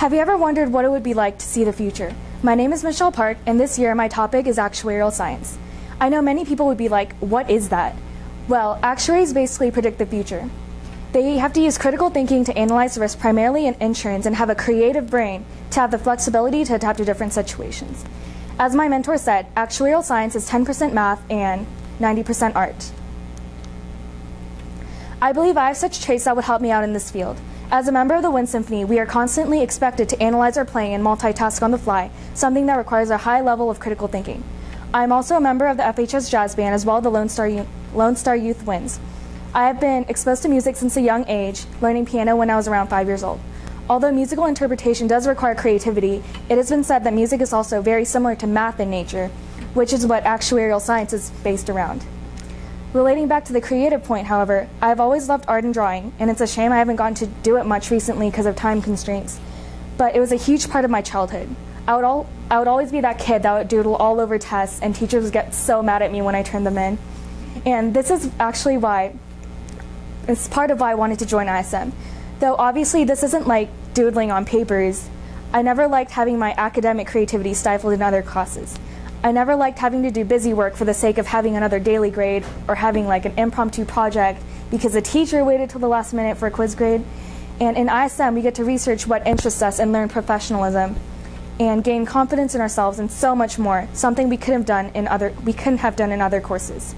Have you ever wondered what it would be like to see the future? My name is Michelle Park, and this year my topic is actuarial science. I know many people would be like, what is that? Well, actuaries basically predict the future. They have to use critical thinking to analyze risk primarily in insurance and have a creative brain to have the flexibility to adapt to different situations. As my mentor said, actuarial science is 10% math and 90% art. I believe I have such traits that would help me out in this field. As a member of the Wind Symphony, we are constantly expected to analyze our playing and multitask on the fly, something that requires a high level of critical thinking. I am also a member of the FHS Jazz Band as well as the Lone Star Youth Winds. I have been exposed to music since a young age, learning piano when I was around 5 years old. Although musical interpretation does require creativity, it has been said that music is also very similar to math in nature, which is what actuarial science is based around. Relating back to the creative point, however, I have always loved art and drawing, and it's a shame I haven't gotten to do it much recently because of time constraints. But it was a huge part of my childhood. I would always be that kid that would doodle all over tests, and teachers would get so mad at me when I turned them in. And this is actually it's part of why I wanted to join ISM. Though obviously this isn't like doodling on papers. I never liked having my academic creativity stifled in other classes. I never liked having to do busy work for the sake of having another daily grade or having like an impromptu project because the teacher waited till the last minute for a quiz grade. And in ISM, we get to research what interests us and learn professionalism and gain confidence in ourselves and so much more, something we couldn't have done in other courses.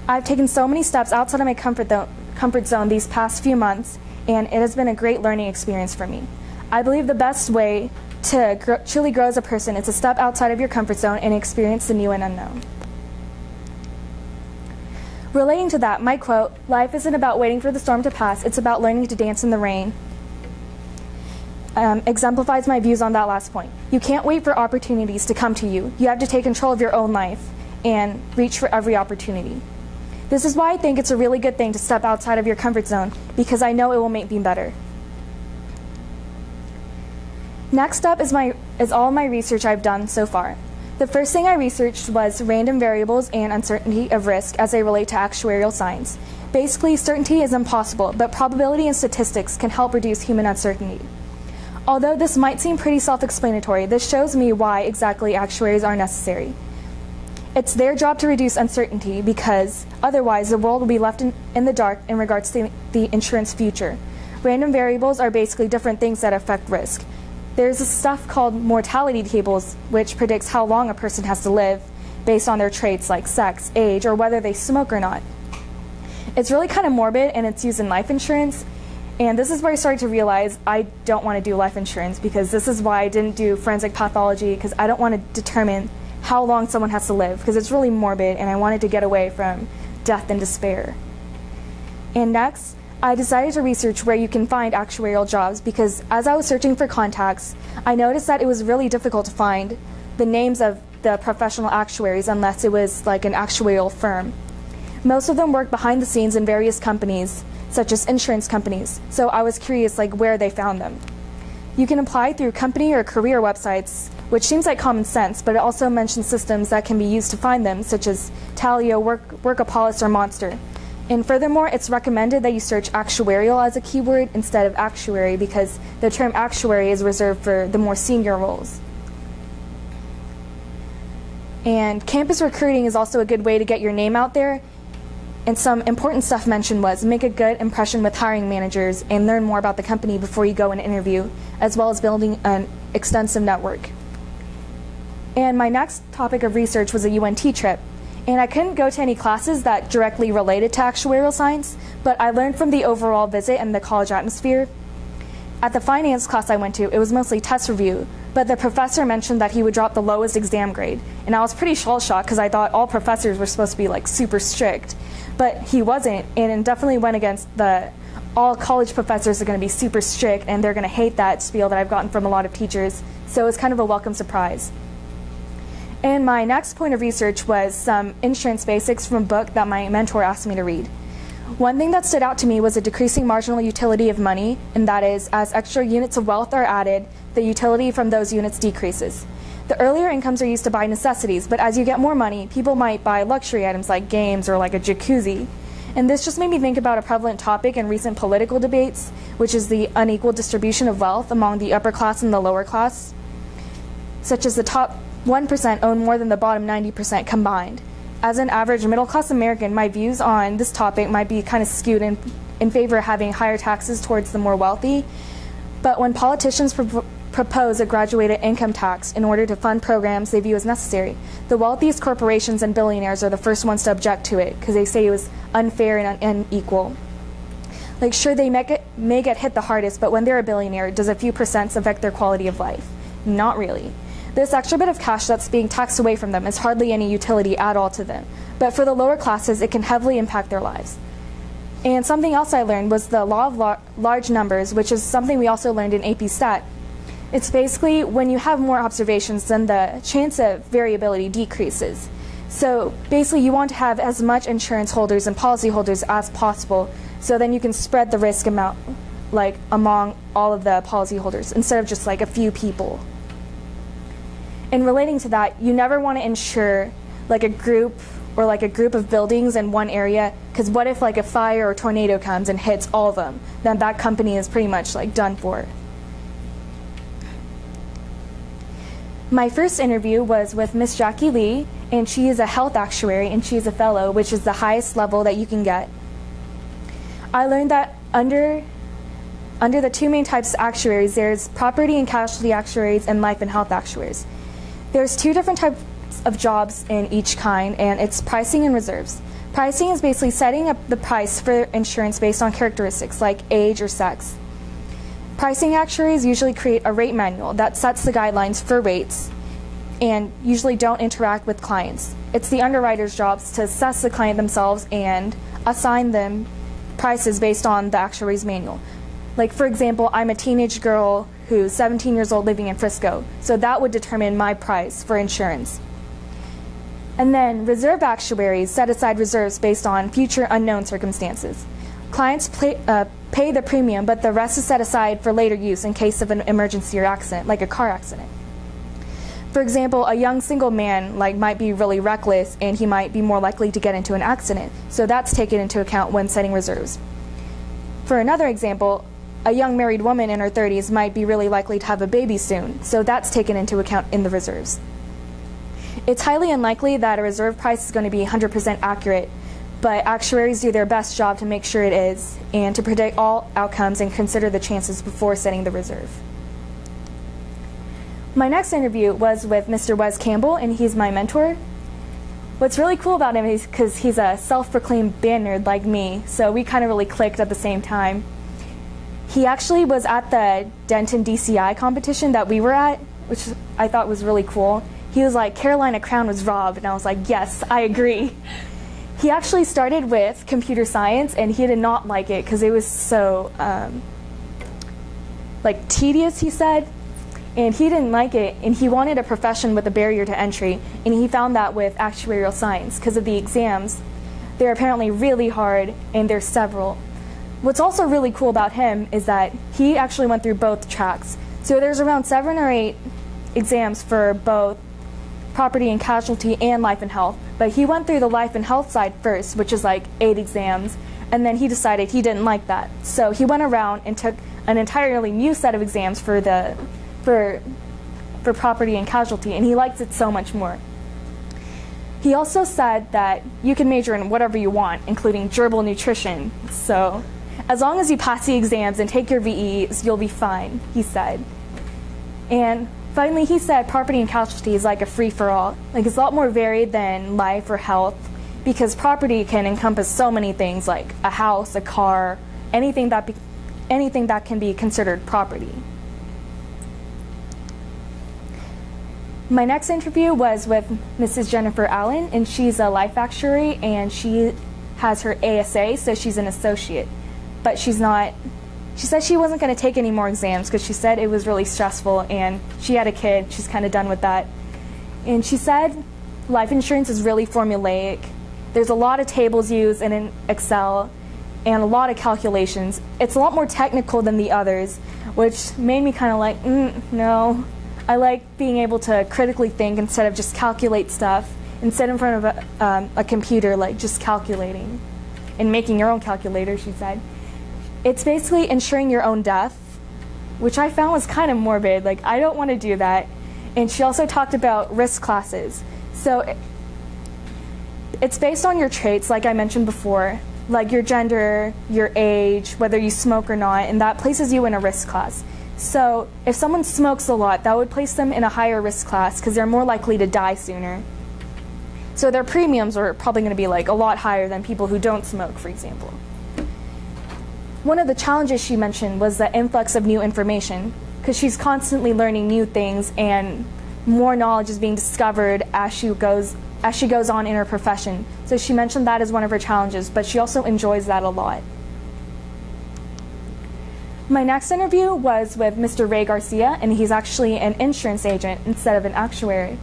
I've taken so many steps outside of my comfort zone these past few months, and it has been a great learning experience for me. I believe the best way to truly grow as a person is to step outside of your comfort zone and experience the new and unknown. Relating to that, my quote, "Life isn't about waiting for the storm to pass, it's about learning to dance in the rain," exemplifies my views on that last point. You can't wait for opportunities to come to you. You have to take control of your own life and reach for every opportunity. This is why I think it's a really good thing to step outside of your comfort zone, because I know it will make me better. Next up is all my research I've done so far. The first thing I researched was random variables and uncertainty of risk as they relate to actuarial science. Basically, certainty is impossible, but probability and statistics can help reduce human uncertainty. Although this might seem pretty self-explanatory, this shows me why exactly actuaries are necessary. It's their job to reduce uncertainty because otherwise the world will be left in the dark in regards to the insurance future. Random variables are basically different things that affect risk. There's this stuff called mortality tables, which predicts how long a person has to live based on their traits like sex, age, or whether they smoke or not. It's really kind of morbid, and it's used in life insurance. And this is where I started to realize I don't want to do life insurance, because this is why I didn't do forensic pathology, because I don't want to determine how long someone has to live, because it's really morbid, and I wanted to get away from death and despair. And next, I decided to research where you can find actuarial jobs, because as I was searching for contacts, I noticed that it was really difficult to find the names of the professional actuaries unless it was like an actuarial firm. Most of them work behind the scenes in various companies, such as insurance companies, so I was curious where they found them. You can apply through company or career websites, which seems like common sense, but it also mentions systems that can be used to find them, such as Talio, Workapolis, or Monster. And furthermore, it's recommended that you search actuarial as a keyword instead of actuary, because the term actuary is reserved for the more senior roles. And campus recruiting is also a good way to get your name out there. And some important stuff mentioned was make a good impression with hiring managers and learn more about the company before you go and interview, as well as building an extensive network. And my next topic of research was a UNT trip. And I couldn't go to any classes that directly related to actuarial science, but I learned from the overall visit and the college atmosphere. At the finance class I went to, it was mostly test review, but the professor mentioned that he would drop the lowest exam grade. And I was pretty shell-shocked because I thought all professors were supposed to be super strict, but he wasn't, and it definitely went against all college professors are going to be super strict and they're going to hate that spiel that I've gotten from a lot of teachers, so it was kind of a welcome surprise. And my next point of research was some insurance basics from a book that my mentor asked me to read. One thing that stood out to me was a decreasing marginal utility of money, and that is, as extra units of wealth are added, the utility from those units decreases. The earlier incomes are used to buy necessities, but as you get more money, people might buy luxury items like games or like a jacuzzi. And this just made me think about a prevalent topic in recent political debates, which is the unequal distribution of wealth among the upper class and the lower class, such as the top 1% own more than the bottom 90% combined. As an average middle-class American, my views on this topic might be kind of skewed in favor of having higher taxes towards the more wealthy. But when politicians propose a graduated income tax in order to fund programs they view as necessary, the wealthiest corporations and billionaires are the first ones to object to it because they say it was unfair and unequal. Like, sure, they may get hit the hardest, but when they're a billionaire, does a few percents affect their quality of life? Not really. This extra bit of cash that's being taxed away from them is hardly any utility at all to them. But for the lower classes, it can heavily impact their lives. And something else I learned was the law of large numbers, which is something we also learned in AP Stat. It's basically when you have more observations, then the chance of variability decreases. So basically, you want to have as much insurance holders and policy holders as possible, so then you can spread the risk amount among all of the policy holders instead of just like a few people. And relating to that, you never want to insure like a group of buildings in one area, because what if like a fire or tornado comes and hits all of them? Then that company is pretty much like done for. My first interview was with Miss Jackie Lee, and she is a health actuary and she's a fellow, which is the highest level that you can get. I learned that under the two main types of actuaries, there's property and casualty actuaries and life and health actuaries. There's two different types of jobs in each kind, and it's pricing and reserves. Pricing is basically setting up the price for insurance based on characteristics like age or sex. Pricing actuaries usually create a rate manual that sets the guidelines for rates and usually don't interact with clients. It's the underwriter's jobs to assess the client themselves and assign them prices based on the actuary's manual. Like, for example, I'm a teenage girl who's 17 years old living in Frisco, so that would determine my price for insurance. And then reserve actuaries set aside reserves based on future unknown circumstances. Clients pay the premium, but the rest is set aside for later use in case of an emergency or accident, like a car accident. For example, a young single man might be really reckless and he might be more likely to get into an accident, so that's taken into account when setting reserves. For another example, a young married woman in her 30s might be really likely to have a baby soon, so that's taken into account in the reserves. It's highly unlikely that a reserve price is going to be 100% accurate, but actuaries do their best job to make sure it is, and to predict all outcomes and consider the chances before setting the reserve. My next interview was with Mr. Wes Campbell, and he's my mentor. What's really cool about him is because he's a self-proclaimed band nerd like me, so we kind of really clicked at the same time. He actually was at the Denton DCI competition that we were at, which I thought was really cool. He was like, Carolina Crown was robbed, and I was like, yes, I agree. He actually started with computer science, and he did not like it because it was so tedious, he said, and he didn't like it, and he wanted a profession with a barrier to entry, and he found that with actuarial science because of the exams. They're apparently really hard, and there's several. What's also really cool about him is that he actually went through both tracks. So there's around 7 or 8 exams for both property and casualty and life and health. But he went through the life and health side first, which is like 8 exams, and then he decided he didn't like that. So he went around and took an entirely new set of exams for property and casualty, and he likes it so much more. He also said that you can major in whatever you want, including gerbil nutrition. So as long as you pass the exams and take your VEs, you'll be fine, he said. And finally, he said property and casualty is like a free-for-all. It's a lot more varied than life or health, because property can encompass so many things, like a house, a car, anything that can be considered property. My next interview was with Mrs. Jennifer Allen, and she's a life actuary, and she has her ASA, so she's an associate. But she said she wasn't going to take any more exams because she said it was really stressful, and she had a kid. She's kind of done with that. And she said life insurance is really formulaic. There's a lot of tables used in Excel and a lot of calculations. It's a lot more technical than the others, which made me kind of like, no. I like being able to critically think instead of just calculate stuff and sit in front of a computer, just calculating. and making your own calculator, she said. It's basically insuring your own death, which I found was kind of morbid. Like, I don't want to do that. And she also talked about risk classes. So it's based on your traits, like I mentioned before, like your gender, your age, whether you smoke or not, and that places you in a risk class. So if someone smokes a lot, that would place them in a higher risk class because they're more likely to die sooner. So their premiums are probably going to be like a lot higher than people who don't smoke, for example. One of the challenges she mentioned was the influx of new information, because she's constantly learning new things and more knowledge is being discovered as she goes on in her profession. So she mentioned that as one of her challenges, but she also enjoys that a lot. My next interview was with Mr. Ray Garcia, and he's actually an insurance agent instead of an actuary.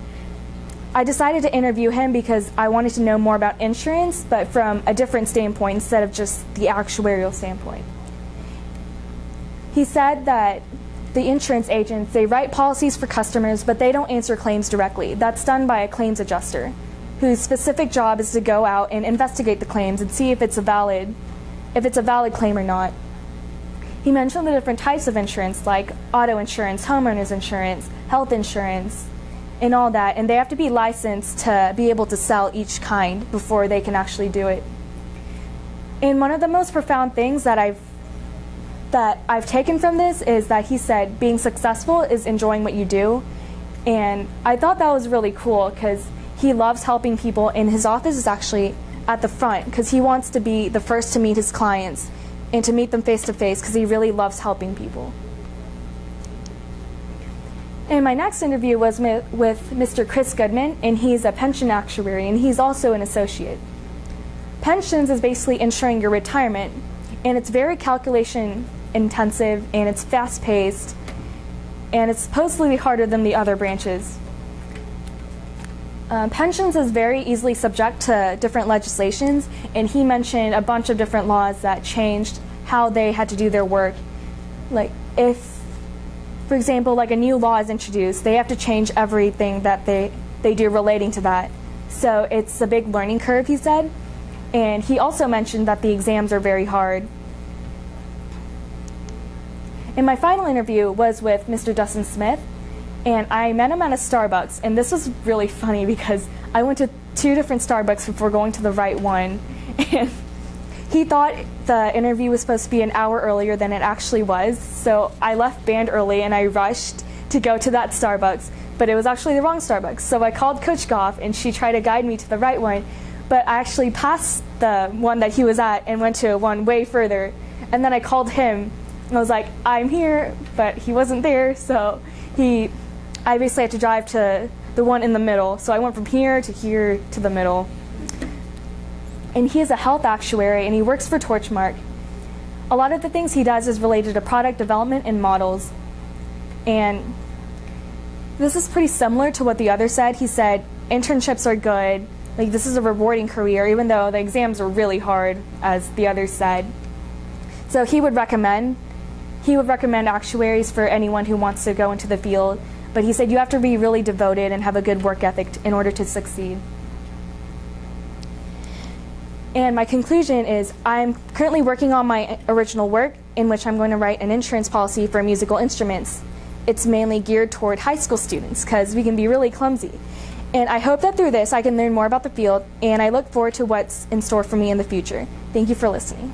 I decided to interview him because I wanted to know more about insurance, but from a different standpoint instead of just the actuarial standpoint. He said that the insurance agents, they write policies for customers, but they don't answer claims directly. That's done by a claims adjuster, whose specific job is to go out and investigate the claims and see if it's a valid claim or not. He mentioned the different types of insurance, like auto insurance, homeowners insurance, health insurance, and all that, and they have to be licensed to be able to sell each kind before they can actually do it. And one of the most profound things that I've taken from this is that he said being successful is enjoying what you do, and I thought that was really cool because he loves helping people, and his office is actually at the front because he wants to be the first to meet his clients and to meet them face to face because he really loves helping people. And my next interview was with Mr. Chris Goodman, and he's a pension actuary, and he's also an associate. Pensions is basically ensuring your retirement, and it's very calculation intensive, and it's fast paced, and it's supposedly harder than the other branches. Pensions is very easily subject to different legislations, and he mentioned a bunch of different laws that changed how they had to do their work. Like if, for example, like a new law is introduced, they have to change everything that they do relating to that. So it's a big learning curve, he said. And he also mentioned that the exams are very hard. And my final interview was with Mr. Dustin Smith, and I met him at a Starbucks, and this was really funny because I went to 2 different Starbucks before going to the right one, and he thought the interview was supposed to be an hour earlier than it actually was, so I left band early and I rushed to go to that Starbucks, but it was actually the wrong Starbucks. So I called Coach Goff, and she tried to guide me to the right one, but I actually passed the one that he was at and went to one way further, and then I called him, and I was like, I'm here, but he wasn't there, so I basically had to drive to the one in the middle, so I went from here to the middle. And he is a health actuary, and he works for Torchmark. A lot of the things he does is related to product development and models. And this is pretty similar to what the other said. He said internships are good, like this is a rewarding career, even though the exams are really hard, as the others said. So he would recommend actuaries for anyone who wants to go into the field, but he said you have to be really devoted and have a good work ethic in order to succeed. And my conclusion is I'm currently working on my original work, in which I'm going to write an insurance policy for musical instruments. It's mainly geared toward high school students because we can be really clumsy. And I hope that through this I can learn more about the field, and I look forward to what's in store for me in the future. Thank you for listening.